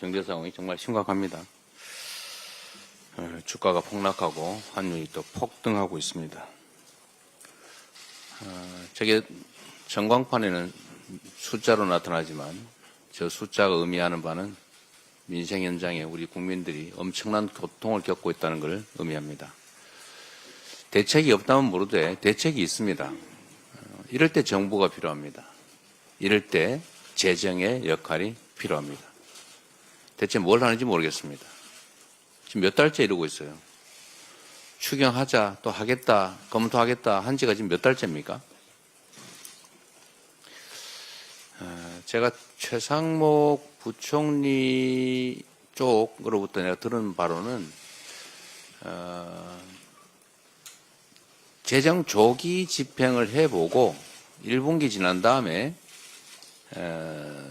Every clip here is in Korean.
경제 상황이 정말 심각합니다. 주가가 폭락하고 환율이 또 폭등하고 있습니다. 저게 전광판에는 숫자로 나타나지만 저 숫자가 의미하는 바는 민생 현장에 우리 국민들이 엄청난 고통을 겪고 있다는 것을 의미합니다. 대책이 없다면 모르되 대책이 있습니다. 이럴 때 정부가 필요합니다. 이럴 때 재정의 역할이 필요합니다. 대체 뭘 하는지 모르겠습니다. 지금 몇 달째 이러고 있어요. 추경하자, 또 하겠다, 검토하겠다 한 지가 지금 몇 달째입니까? 제가 최상목 부총리 쪽으로부터 내가 들은 바로는 재정 조기 집행을 해보고 1분기 지난 다음에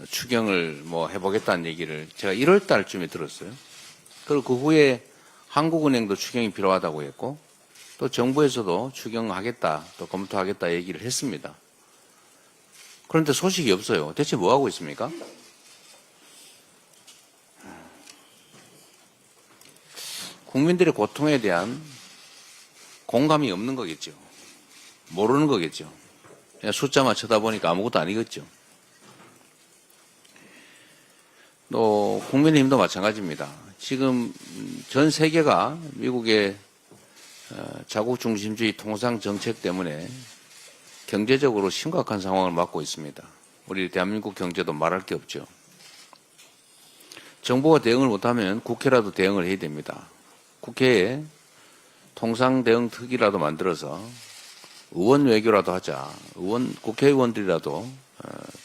추경을 뭐 해보겠다는 얘기를 제가 1월 달쯤에 들었어요. 그리고 그 후에 한국은행도 추경이 필요하다고 했고 또 정부에서도 추경하겠다 또 검토하겠다 얘기를 했습니다. 그런데 소식이 없어요. 대체 뭐 하고 있습니까? 국민들의 고통에 대한 공감이 없는 거겠죠. 모르는 거겠죠. 그냥 숫자만 쳐다보니까 아무것도 아니겠죠. 또 국민의힘도 마찬가지입니다. 지금 전 세계가 미국의 자국 중심주의 통상 정책 때문에 경제적으로 심각한 상황을 맞고 있습니다. 우리 대한민국 경제도 말할 게 없죠. 정부가 대응을 못하면 국회라도 대응을 해야 됩니다. 국회에 통상 대응 특위라도 만들어서 의원 외교라도 하자. 국회의원들이라도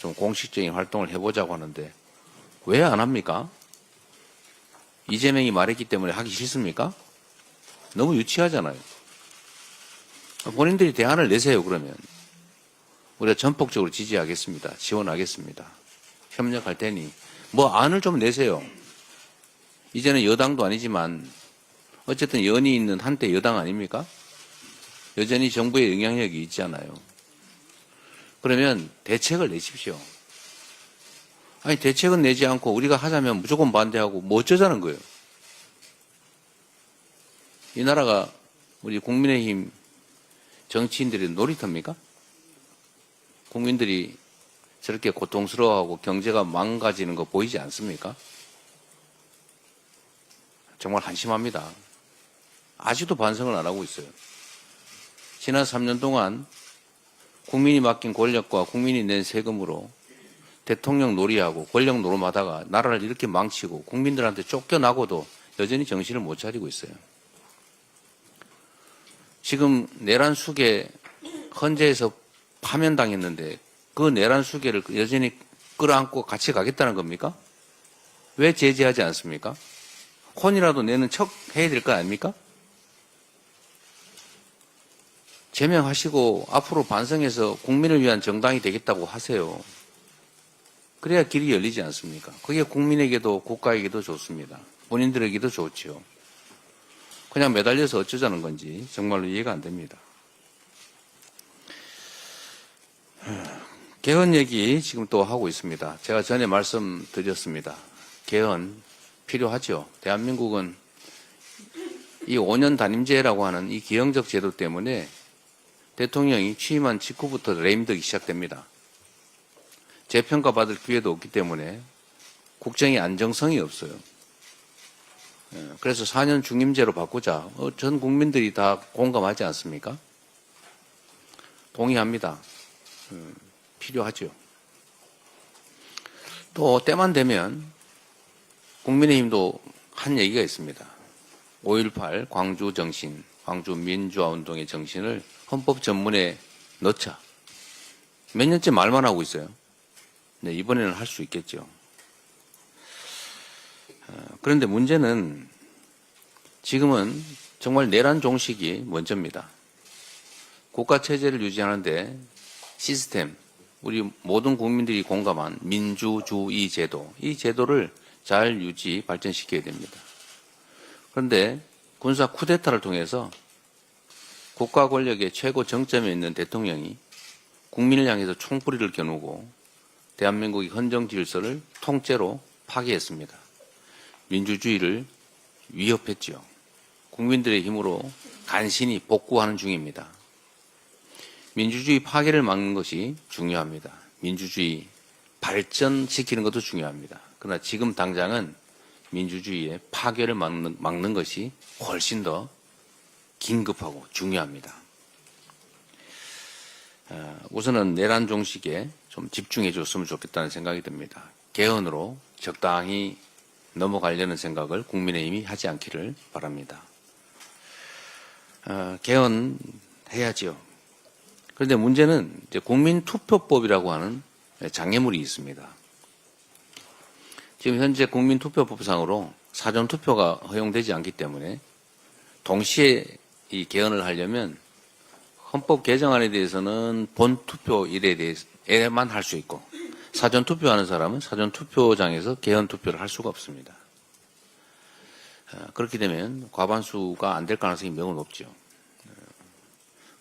좀 공식적인 활동을 해보자고 하는데 왜 안 합니까? 이재명이 말했기 때문에 하기 싫습니까? 너무 유치하잖아요. 본인들이 대안을 내세요, 그러면. 우리가 전폭적으로 지지하겠습니다. 지원하겠습니다. 협력할 테니. 뭐 안을 좀 내세요. 이제는 여당도 아니지만 어쨌든 연이 있는 한때 여당 아닙니까? 여전히 정부의 영향력이 있잖아요. 그러면 대책을 내십시오. 아니 대책은 내지 않고 우리가 하자면 무조건 반대하고 뭐 어쩌자는 거예요. 이 나라가 우리 국민의힘 정치인들의 놀이터입니까? 국민들이 저렇게 고통스러워하고 경제가 망가지는 거 보이지 않습니까? 정말 한심합니다. 아직도 반성을 안 하고 있어요. 지난 3년 동안 국민이 맡긴 권력과 국민이 낸 세금으로 대통령 놀이하고 권력 노름하다가 나라를 이렇게 망치고 국민들한테 쫓겨나고도 여전히 정신을 못 차리고 있어요. 지금 내란 수계 헌재에서 파면당했는데 그 내란 수계를 여전히 끌어안고 같이 가겠다는 겁니까? 왜 제재하지 않습니까? 혼이라도 내는 척 해야 될 거 아닙니까? 제명하시고 앞으로 반성해서 국민을 위한 정당이 되겠다고 하세요. 그래야 길이 열리지 않습니까? 그게 국민에게도 국가에게도 좋습니다. 본인들에게도 좋지요. 그냥 매달려서 어쩌자는 건지 정말로 이해가 안 됩니다. 개헌 얘기 지금 또 하고 있습니다. 제가 전에 말씀드렸습니다. 개헌 필요하죠. 대한민국은 이 5년 단임제라고 하는 이 기형적 제도 때문에 대통령이 취임한 직후부터 레임덕이 시작됩니다. 재평가받을 기회도 없기 때문에 국정의 안정성이 없어요. 그래서 4년 중임제로 바꾸자. 전 국민들이 다 공감하지 않습니까? 동의합니다. 필요하죠. 또 때만 되면 국민의힘도 한 얘기가 있습니다. 5.18 광주 정신, 광주 민주화 운동의 정신을 헌법 전문에 넣자. 몇 년째 말만 하고 있어요. 네, 이번에는 할 수 있겠죠. 그런데 문제는 지금은 정말 내란 종식이 먼저입니다. 국가체제를 유지하는데 시스템, 우리 모든 국민들이 공감한 민주주의 제도, 이 제도를 잘 유지, 발전시켜야 됩니다. 그런데 군사 쿠데타를 통해서 국가 권력의 최고 정점에 있는 대통령이 국민을 향해서 총뿌리를 겨누고 대한민국의 헌정 질서를 통째로 파괴했습니다. 민주주의를 위협했지요. 국민들의 힘으로 간신히 복구하는 중입니다. 민주주의 파괴를 막는 것이 중요합니다. 민주주의 발전시키는 것도 중요합니다. 그러나 지금 당장은 민주주의의 파괴를 막는 것이 훨씬 더 긴급하고 중요합니다. 우선은 내란 종식에 좀 집중해 줬으면 좋겠다는 생각이 듭니다. 개헌으로 적당히 넘어가려는 생각을 국민의힘이 하지 않기를 바랍니다. 개헌해야지요. 그런데 문제는 이제 국민투표법이라고 하는 장애물이 있습니다. 지금 현재 국민투표법상으로 사전투표가 허용되지 않기 때문에 동시에 이 개헌을 하려면 헌법 개정안에 대해서는 본투표일에만 할 수 있고 사전투표하는 사람은 사전투표장에서 개헌투표를 할 수가 없습니다. 그렇게 되면 과반수가 안 될 가능성이 매우 높죠.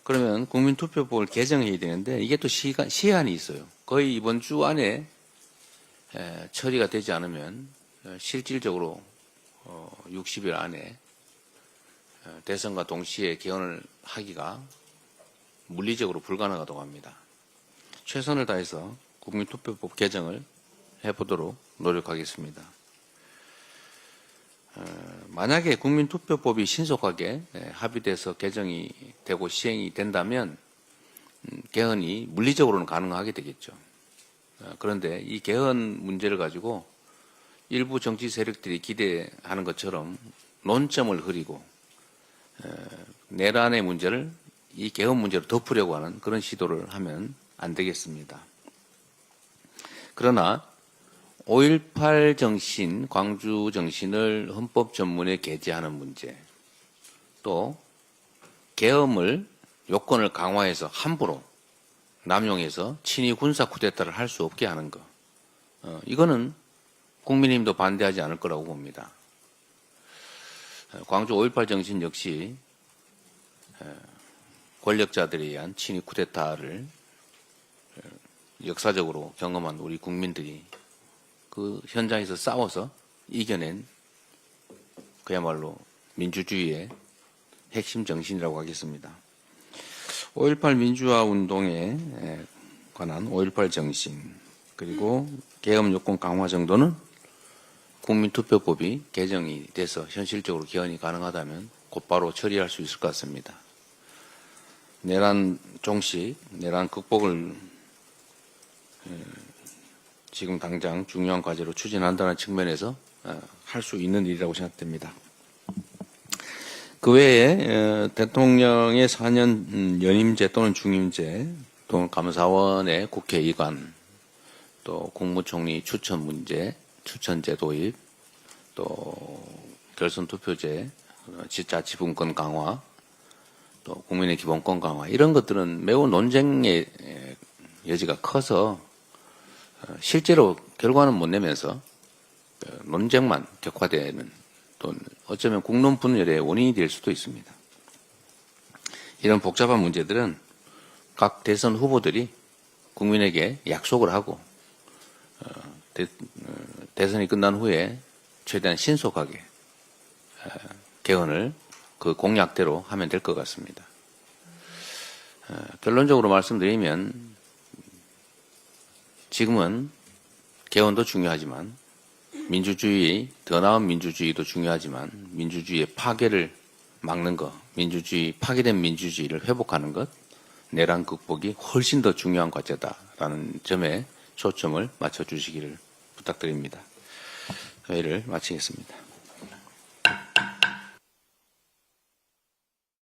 그러면 국민투표법을 개정해야 되는데 이게 또 시한이 있어요. 거의 이번 주 안에 처리가 되지 않으면 실질적으로 60일 안에 대선과 동시에 개헌을 하기가 물리적으로 불가능하다고 합니다. 최선을 다해서 국민투표법 개정을 해보도록 노력하겠습니다. 만약에 국민투표법이 신속하게 합의돼서 개정이 되고 시행이 된다면 개헌이 물리적으로는 가능하게 되겠죠. 그런데 이 개헌 문제를 가지고 일부 정치 세력들이 기대하는 것처럼 논점을 흐리고 내란의 문제를 이 개헌 문제로 덮으려고 하는 그런 시도를 하면 안 되겠습니다. 그러나 5.18 정신, 광주 정신을 헌법 전문에 게재하는 문제, 또 계엄을 요건을 강화해서 함부로 남용해서 친위 군사 쿠데타를 할 수 없게 하는 것, 이거는 국민의힘도 반대하지 않을 거라고 봅니다. 광주 5.18 정신 역시 권력자들에 의한 친위 쿠데타를 역사적으로 경험한 우리 국민들이 그 현장에서 싸워서 이겨낸 그야말로 민주주의의 핵심 정신이라고 하겠습니다. 5.18 민주화 운동에 관한 5.18 정신, 그리고 계엄 요건 강화 정도는 국민투표법이 개정이 돼서 현실적으로 개헌이 가능하다면 곧바로 처리할 수 있을 것 같습니다. 내란 종식, 내란 극복을 지금 당장 중요한 과제로 추진한다는 측면에서 할 수 있는 일이라고 생각됩니다. 그 외에 대통령의 4년 연임제 또는 중임제, 또는 감사원의 국회의관, 또 국무총리 추천 문제, 추천제 도입, 또 결선투표제, 지자치분권 강화, 또 국민의 기본권 강화, 이런 것들은 매우 논쟁의 여지가 커서 실제로 결과는 못 내면서 논쟁만 격화되는, 또는 어쩌면 국론 분열의 원인이 될 수도 있습니다. 이런 복잡한 문제들은 각 대선 후보들이 국민에게 약속을 하고 대선이 끝난 후에 최대한 신속하게 개헌을 그 공약대로 하면 될 것 같습니다. 결론적으로 말씀드리면 지금은 개헌도 중요하지만 민주주의, 더 나은 민주주의도 중요하지만 민주주의의 파괴를 막는 것, 파괴된 민주주의를 회복하는 것, 내란 극복이 훨씬 더 중요한 과제다라는 점에 초점을 맞춰주시기를 부탁드립니다. 회의를 마치겠습니다.